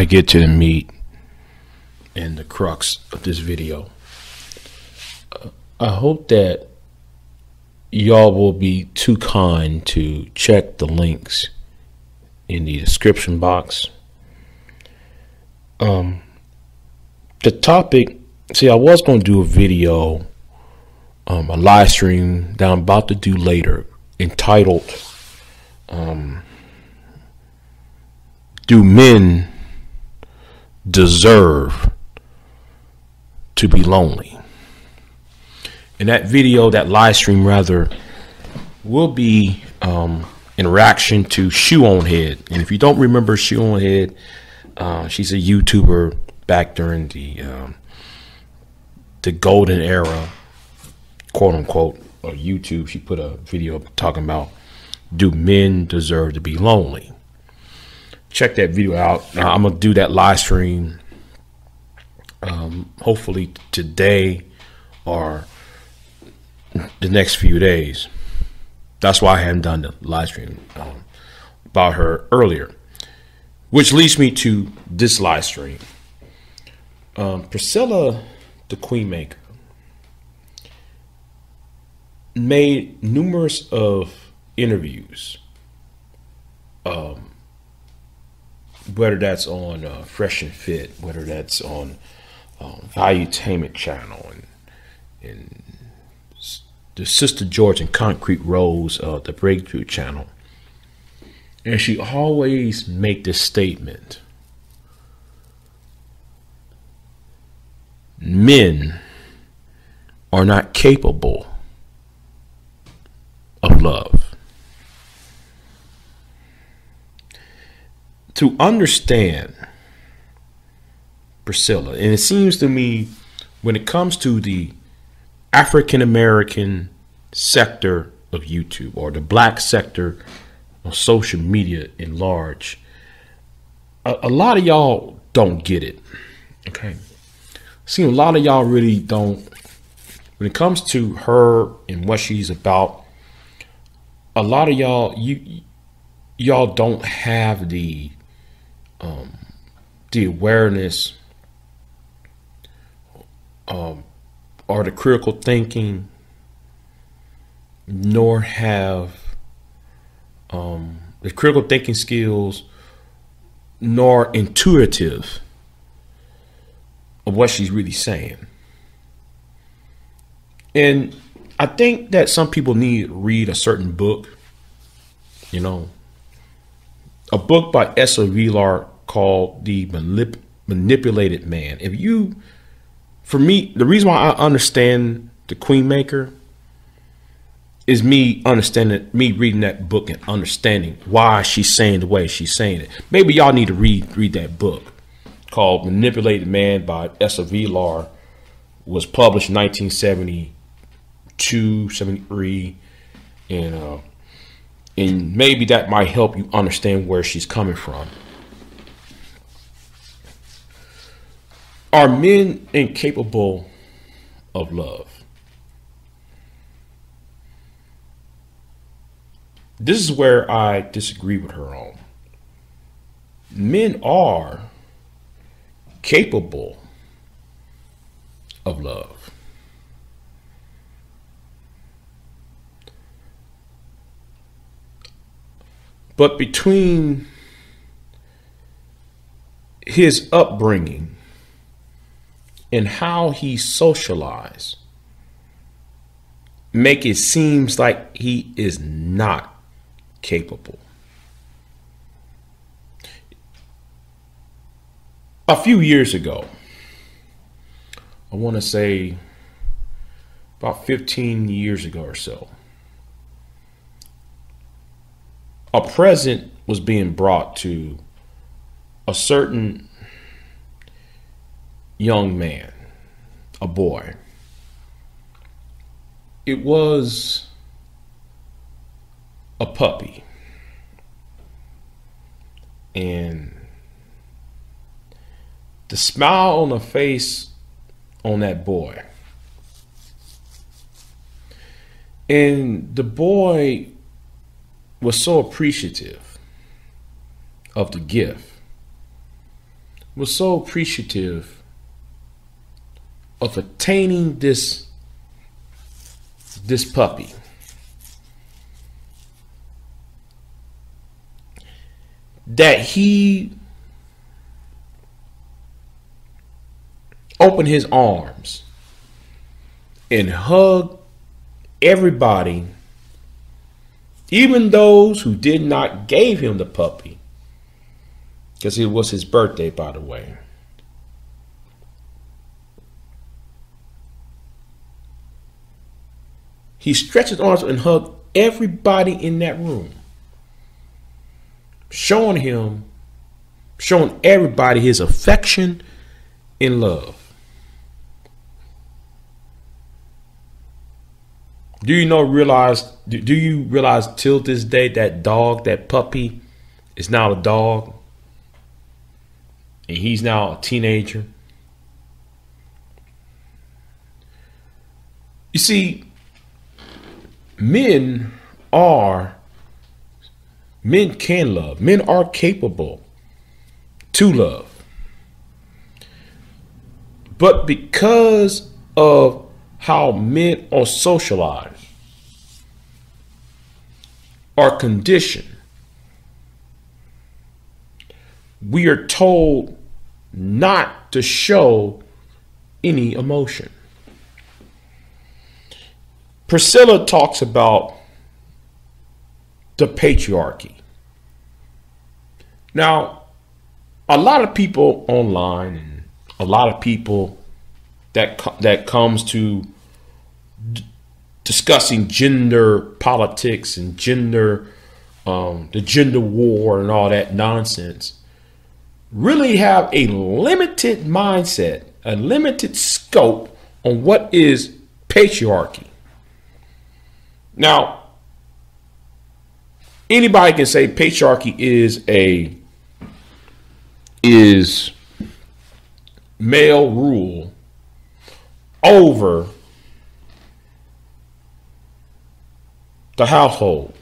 I get to the meat and the crux of this video, I hope that y'all will be too kind to check the links in the description box. The topic, see, I was going to do a video, a live stream that I'm about to do later, entitled, Do Men Deserve to Be Lonely? In that video, that live stream rather, will be in reaction to Shoe on Head. And if you don't remember Shoe on Head, she's a YouTuber back during the golden era, quote unquote, of YouTube. She put a video talking about, do men deserve to be lonely? Check that video out. I'm gonna do that live stream hopefully today or the next few days. That's why I haven't done the live stream about her earlier, which leads me to this live stream. Priscilla, the Queen Maker, made numerous of interviews, whether that's on Fresh and Fit, whether that's on Valuetainment channel, and the Sister George and Concrete Rose, the Breakthrough channel. And she always make this statement: men are not capable of love. To understand Priscilla, and it seems to me when it comes to the African American sector of YouTube, or the black sector of social media in large, a lot of y'all don't get it. Okay, see, a lot of y'all really don't. When it comes to her and what she's about, a lot of y'all, y'all don't have the awareness or the critical thinking, nor have the critical thinking skills, nor intuitive of what she's really saying. And I think that some people need to read a certain book, you know, a book by Essa Vilar called The Manipulated Man. If you, for me, the reason why I understand the Queen Maker is me reading that book and understanding why she's saying the way she's saying it. Maybe y'all need to read that book called Manipulated Man by Essa Vilar. Was published in 1972, 73, and maybe that might help you understand where she's coming from. Are men incapable of love? This is where I disagree with her on. Men are capable of love. But between his upbringing and how he socialized, make it seems like he is not capable. A few years ago, I want to say about 15 years ago or so, a present was being brought to a certain young man, a boy. It was a puppy. And the smile on the face on that boy, and the boy was so appreciative of the gift, was so appreciative of attaining this puppy. That he opened his arms and hugged everybody, even those who did not gave him the puppy, because it was his birthday, by the way. He stretched his arms and hugged everybody in that room, showing everybody his affection and love. Do you realize till this day that dog, that puppy, is now a dog? And he's now a teenager. You see, men can love. Men are capable to love. But because of how men are socialized, are conditioned, we are told not to show any emotion. Priscilla talks about the patriarchy. Now, a lot of people online and a lot of people that comes to discussing gender politics and the gender war and all that nonsense really have a limited mindset, a limited scope on what is patriarchy. Now, anybody can say patriarchy is male rule over the household.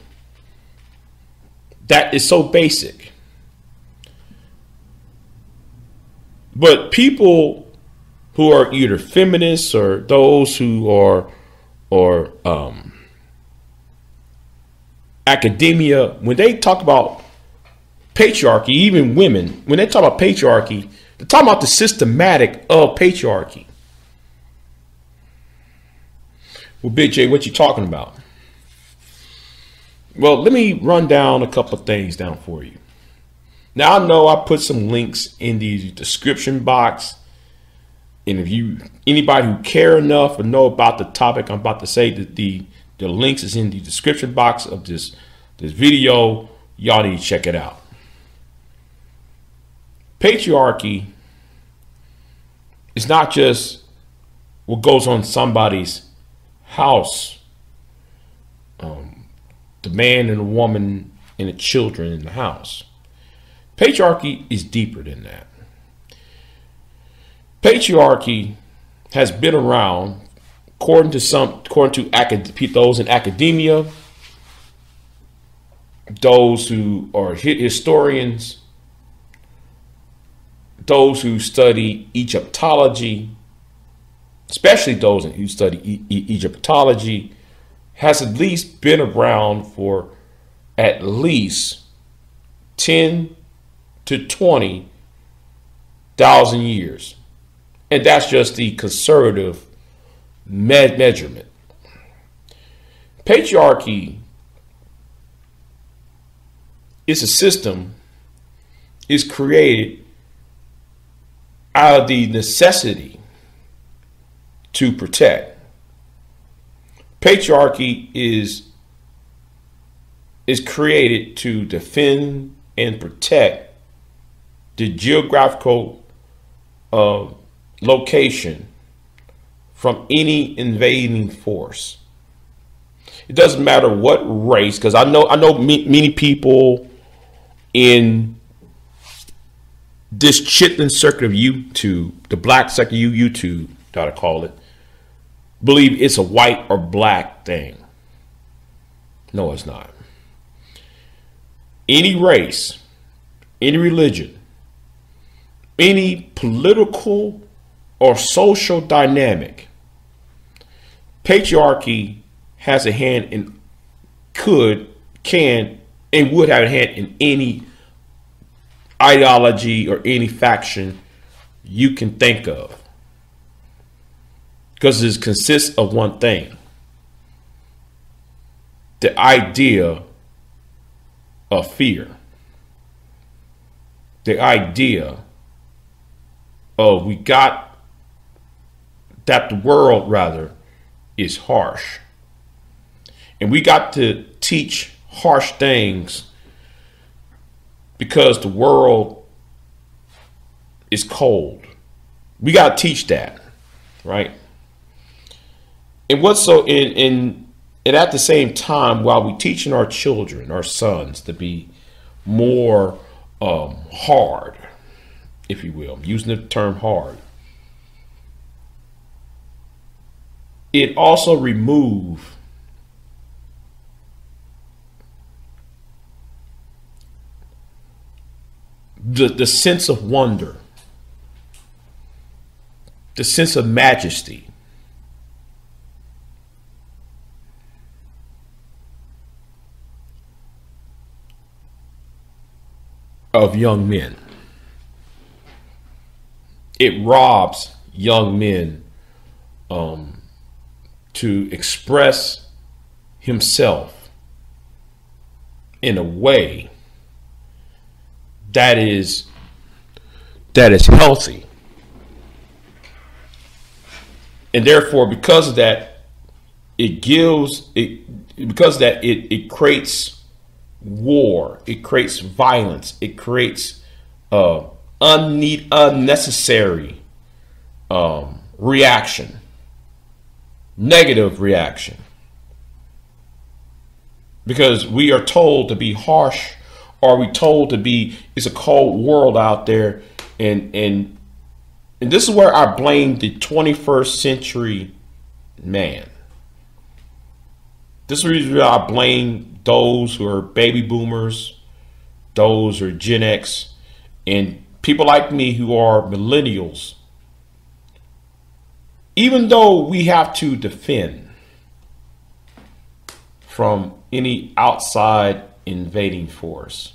That is so basic. But people who are either feminists or those who are academia, when they talk about patriarchy, even women, when they talk about patriarchy, they're talking about the systematic of patriarchy. Well, BIGJ, what you talking about? Well, let me run down a couple of things down for you. Now, I know I put some links in the description box. And if anybody who care enough or know about the topic I'm about to say, that the links is in the description box of this video. Y'all need to check it out. Patriarchy is not just what goes on somebody's house. The man and the woman and the children in the house. Patriarchy is deeper than that. Patriarchy has been around, according to those in academia, those who are historians, those who study Egyptology, especially those who study Egyptology, has at least been around for at least 10 to 20,000 years. And that's just the conservative measurement. Patriarchy is a system, is created out of the necessity to protect. Patriarchy is created to defend and protect the geographical location from any invading force. It doesn't matter what race, because I know many people in this chitlin circuit of YouTube, the black circuit of YouTube, that I call it, believe it's a white or black thing. No, it's not. Any race, any religion, any political or social dynamic, patriarchy has a hand in, can, and would have a hand in any ideology or any faction you can think of. Because it consists of one thing: the idea of fear. The idea of that the world rather is harsh. And we got to teach harsh things because the world is cold. We got to teach that, right? And what's so and at the same time, while we teaching our children, our sons, to be more hard, if you will, I'm using the term hard, it also remove the sense of wonder, the sense of majesty, of young men. It robs young men to express himself in a way that is healthy. And therefore, because of that, it creates war, it creates violence, it creates unnecessary reaction, negative reaction, because we are told to be harsh, or we told to be, it's a cold world out there, and this is where I blame the 21st century man. This is the reason I blame those who are baby boomers, those who are Gen X, and people like me who are millennials. Even though we have to defend from any outside invading force,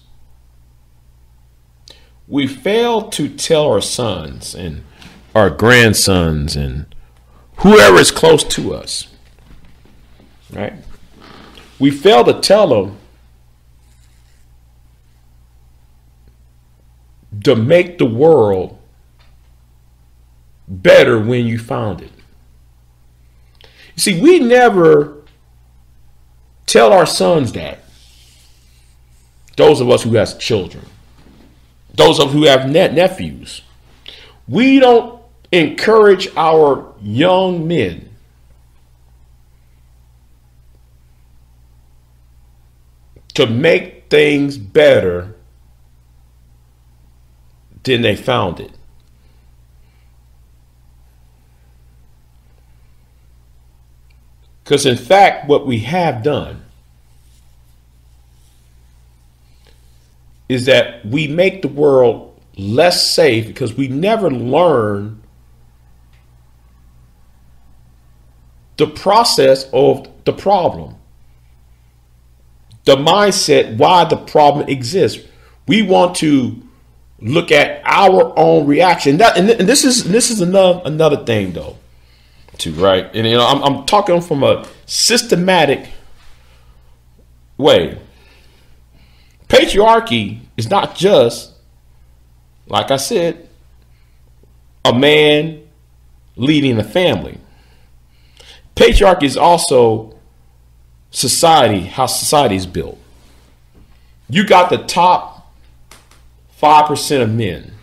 we fail to tell our sons and our grandsons and whoever is close to us, right? We fail to tell them to make the world better when you found it. You see, we never tell our sons that. Those of us who have children, those of us who have nephews, we don't encourage our young men to make things better than they found it. Because in fact, what we have done is that we make the world less safe because we never learn the process of the problem, the mindset, why the problem exists. We want to look at our own reaction. And this is another thing though, too, right? And I'm talking from a systematic way. Patriarchy is not just, like I said, a man leading a family. Patriarchy is also society, how society is built. You got the top 5% of men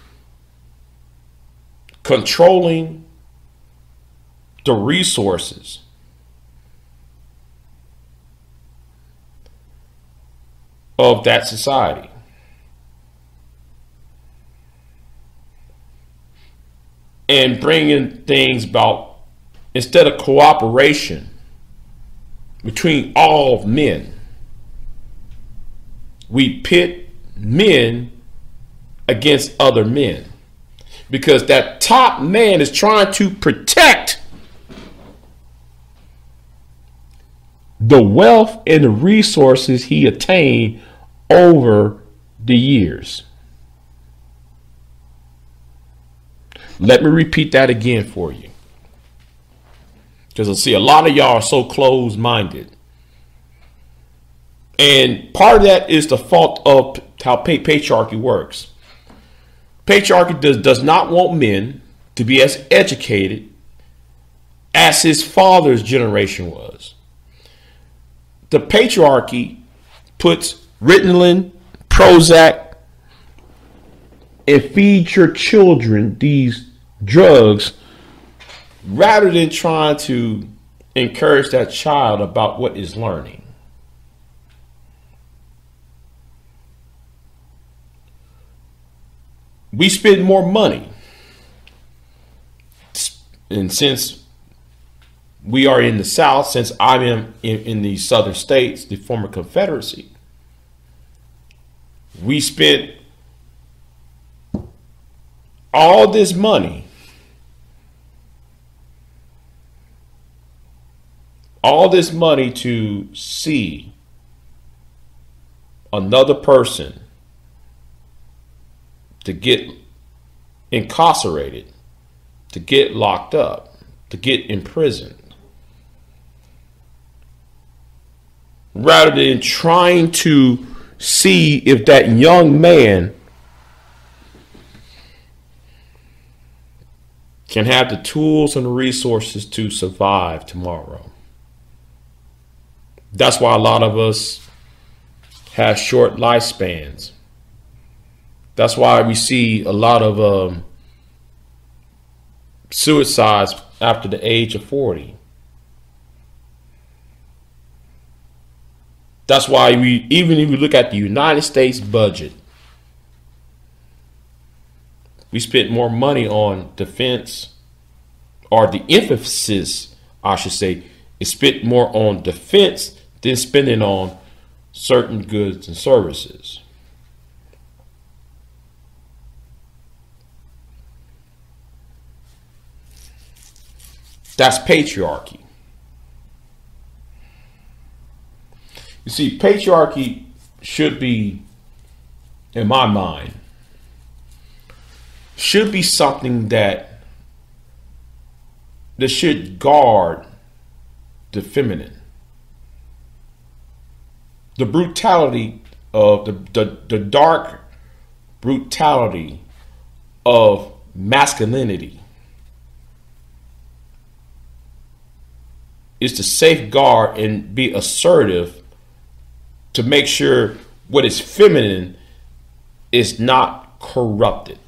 controlling the resources of that society. And bringing things about, instead of cooperation between all men, we pit men against other men. because that top man is trying to protect the wealth and the resources he attained over the years. Let me repeat that again for you, because I see a lot of y'all are so closed-minded. And part of that is the fault of how patriarchy works. Patriarchy does not want men to be as educated as his father's generation was. The patriarchy puts Ritalin, Prozac, and feed your children these drugs rather than trying to encourage that child about what is learning. We spend more money, and since we are in the South, since I'm in the southern states, the former Confederacy, we spent all this money, to see another person to get incarcerated, to get locked up, to get imprisoned, rather than trying to see if that young man can have the tools and the resources to survive tomorrow. That's why a lot of us have short lifespans. That's why we see a lot of suicides after the age of 40. That's why even if you look at the United States budget, we spent more money on defense, or the emphasis, I should say, is spent more on defense than spending on certain goods and services. That's patriarchy. You see, patriarchy should be, in my mind, should be something that should guard the feminine. The brutality of the dark brutality of masculinity is to safeguard and be assertive to make sure what is feminine is not corrupted.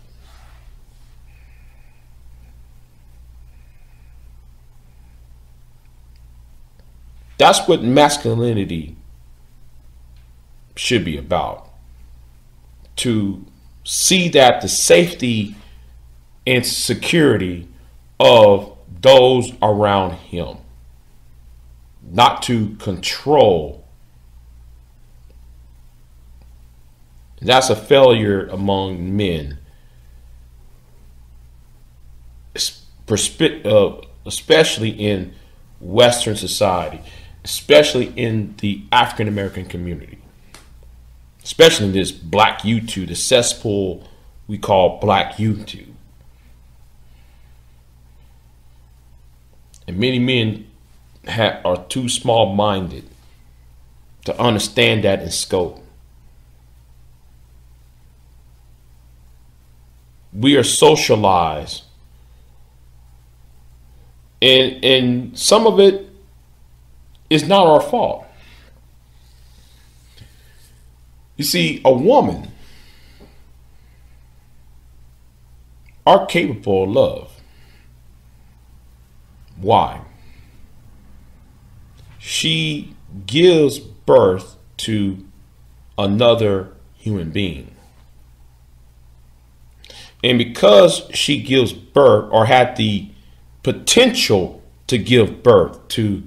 That's what masculinity should be about. To see that the safety and security of those around him, not to control. That's a failure among men, especially in Western society, especially in the African American community, especially in this black YouTube, the cesspool we call black YouTube. And many men are too small-minded to understand that in scope. We are socialized, and some of it is not our fault. You see, a woman are capable of love. Why? She gives birth to another human being. And because she gives birth, or had the potential to give birth to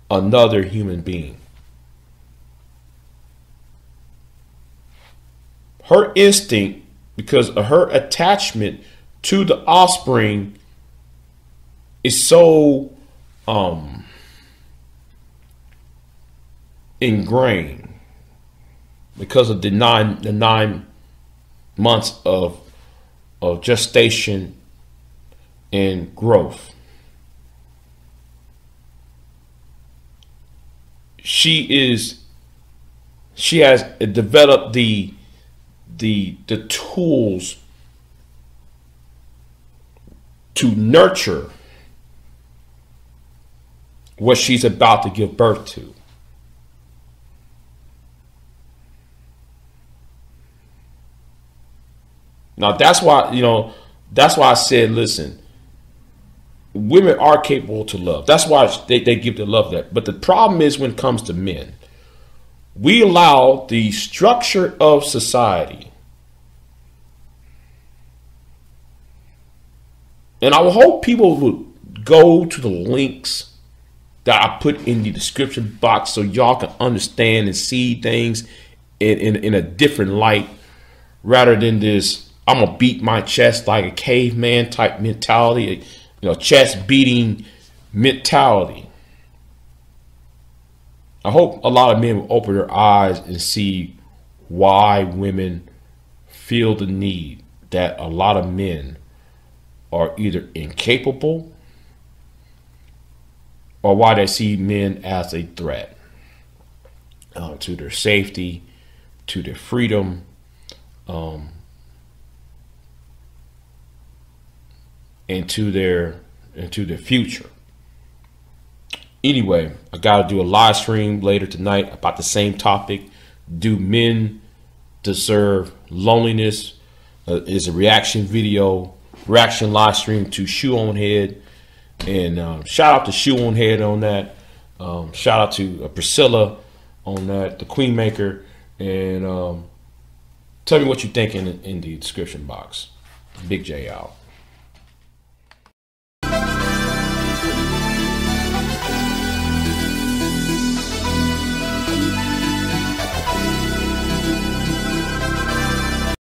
another human being, her instinct, because of her attachment to the offspring is so ingrained because of the nine months of gestation and growth. She has developed the tools to nurture what she's about to give birth to. Now that's why, that's why I said, listen, women are capable to love. That's why they give the love that. But the problem is when it comes to men, we allow the structure of society. And I would hope people would go to the links that I put in the description box so y'all can understand and see things in a different light, rather than this I'm gonna beat my chest like a caveman type mentality, chest beating mentality. I hope a lot of men will open their eyes and see why women feel the need that a lot of men are either incapable or why they see men as a threat to their safety, to their freedom, and to their future. Anyway, I gotta do a live stream later tonight about the same topic. Do men deserve loneliness? Is a reaction live stream to Shoe on Head, and shout out to Shoe on Head on that. Shout out to Priscilla on that, the Queen Maker, and tell me what you think in the description box. Big J out.